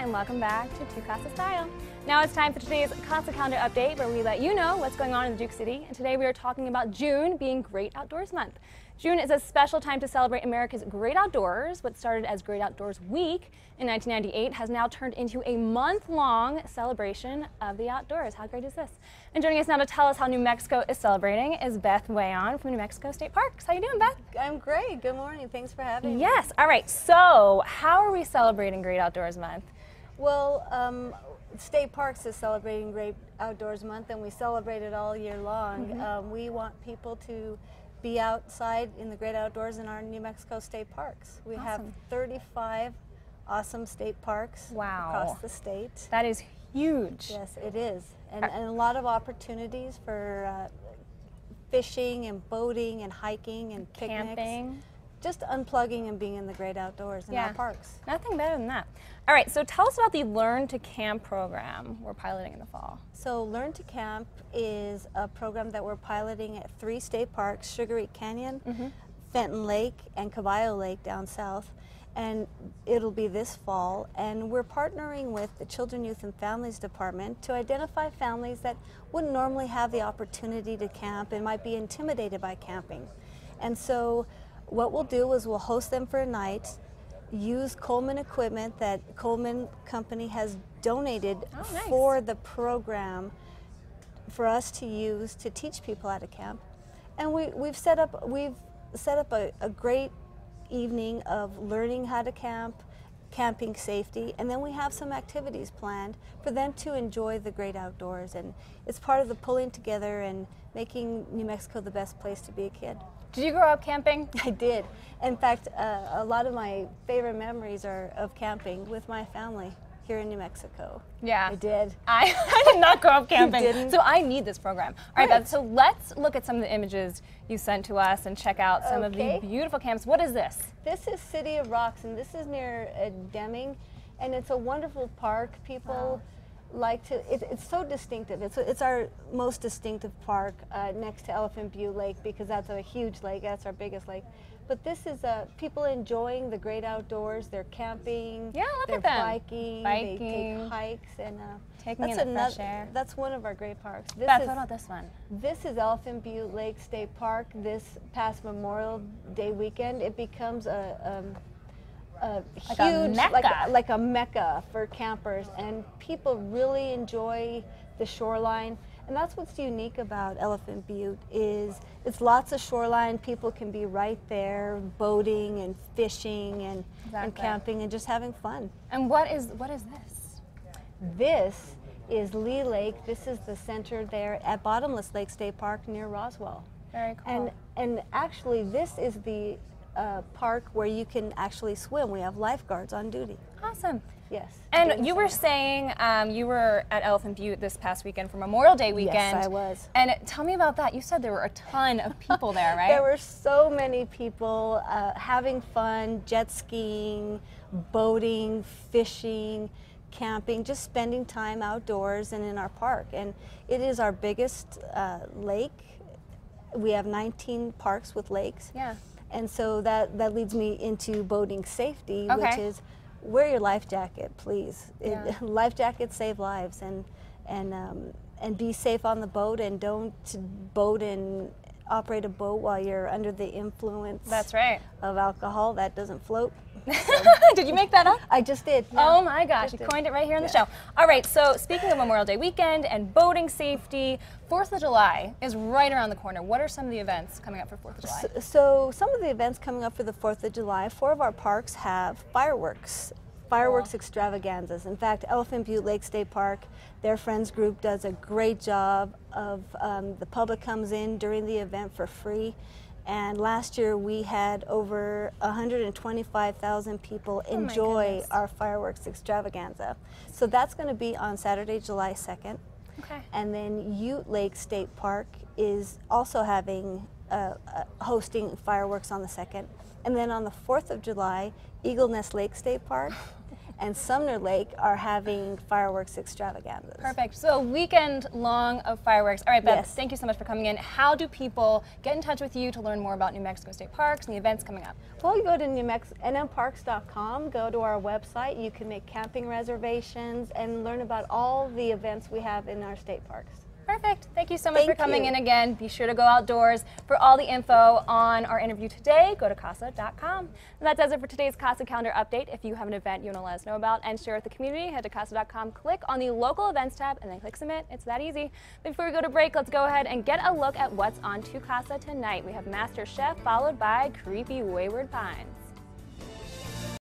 and welcome back to KASA Style. Now it's time for today's KASA calendar update, where we let you know what's going on in the Duke City. And today we are talking about June being Great Outdoors Month. June is a special time to celebrate America's great outdoors. What started as Great Outdoors Week in 1998 has now turned into a month-long celebration of the outdoors. How great is this? And joining us now to tell us how New Mexico is celebrating is Beth Wayon from New Mexico State Parks. How you doing, Beth? I'm great. Good morning. Thanks for having me. Yes. All right. So how are we celebrating Great Outdoors Month? Well, State Parks is celebrating Great Outdoors Month, and we celebrate it all year long. We want people to be outside in the great outdoors in our New Mexico State Parks. We have 35 awesome state parks across the state. That is huge. Yes, it is. And a lot of opportunities for fishing and boating and hiking and picnics. Camping. Just unplugging and being in the great outdoors in our parks. Nothing better than that. All right, so tell us about the Learn to Camp program we're piloting in the fall. So Learn to Camp is a program that we're piloting at 3 state parks: Sugar Creek Canyon, Fenton Lake, and Caballo Lake down south. And it'll be this fall, and we're partnering with the Children, Youth, and Families Department to identify families that wouldn't normally have the opportunity to camp and might be intimidated by camping. And so what we'll do is we'll host them for a night, use Coleman equipment that Coleman Company has donated for the program for us to use to teach people how to camp. And we've set up a great evening of learning how to camp, camping safety, and then we have some activities planned for them to enjoy the great outdoors. And it's part of the pulling together and making New Mexico the best place to be a kid. Did you grow up camping? I did. In fact, a lot of my favorite memories are of camping with my family here in New Mexico. Yeah. I did. I did not grow up camping. You didn't? So I need this program. All right, Beth, so let's look at some of the images you sent to us and check out some of the beautiful camps. What is this? This is City of Rocks, and this is near Deming, and it's a wonderful park. People like to, it's so distinctive. It's our most distinctive park next to Elephant Butte Lake, because that's a huge lake. That's our biggest lake. But this is people enjoying the great outdoors. They're camping, they're biking, they take hikes, and taking in the fresh air. That's one of our great parks. Beth, what about this one? This is Elephant Butte Lake State Park. This past Memorial Day weekend, it becomes a huge, like a mecca for campers, and people really enjoy the shoreline. And that's what's unique about Elephant Butte is it's lots of shoreline. People can be right there, boating and fishing and camping and just having fun. And what is this? This is Lee Lake. This is the center there at Bottomless Lake State Park near Roswell. Very cool. And actually, this is the park where you can actually swim. We have lifeguards on duty. Awesome. Yes. And you were saying you were at Elephant Butte this past weekend for Memorial Day weekend. Yes, I was. And tell me about that. You said there were a ton of people there, right? There were so many people having fun, jet skiing, boating, fishing, camping, just spending time outdoors and in our park. And it is our biggest lake. We have 19 parks with lakes. Yeah. And so that leads me into boating safety, which is wear your life jacket, please. Life jackets save lives, and be safe on the boat, and don't boat and operate a boat while you're under the influence of alcohol. That doesn't float. Did you make that up? I just did. Yeah. Oh my gosh, you coined it right here on the show. All right, so speaking of Memorial Day weekend and boating safety, 4th of July is right around the corner. What are some of the events coming up for 4th of July? So some of the events coming up for the 4th of July, 4 of our parks have fireworks extravaganzas. In fact, Elephant Butte Lake State Park, their friends group does a great job of, the public comes in during the event for free. And last year we had over 125,000 people enjoy our fireworks extravaganza. So that's going to be on Saturday, July 2nd. Okay. And then Ute Lake State Park is also having hosting fireworks on the 2nd. And then on the 4th of July, Eagle Nest Lake State Park and Sumner Lake are having fireworks extravaganzas. Perfect. So a weekend long of fireworks. All right, Beth, Yes. thank you so much for coming in. How do people get in touch with you to learn more about New Mexico State Parks and the events coming up? Well, you go to nmparks.com, go to our website. You can make camping reservations and learn about all the events we have in our state parks. Perfect. Thank you so much for Thank coming you. in again. Be sure to go outdoors. For all the info on our interview today, go to KASA.com. And that does it for today's KASA calendar update. If you have an event you want to let us know about and share with the community, head to KASA.com, click on the local events tab, and then click submit. It's that easy. Before we go to break, let's go ahead and get a look at what's on to KASA tonight. We have Master Chef followed by Creepy Wayward Pines.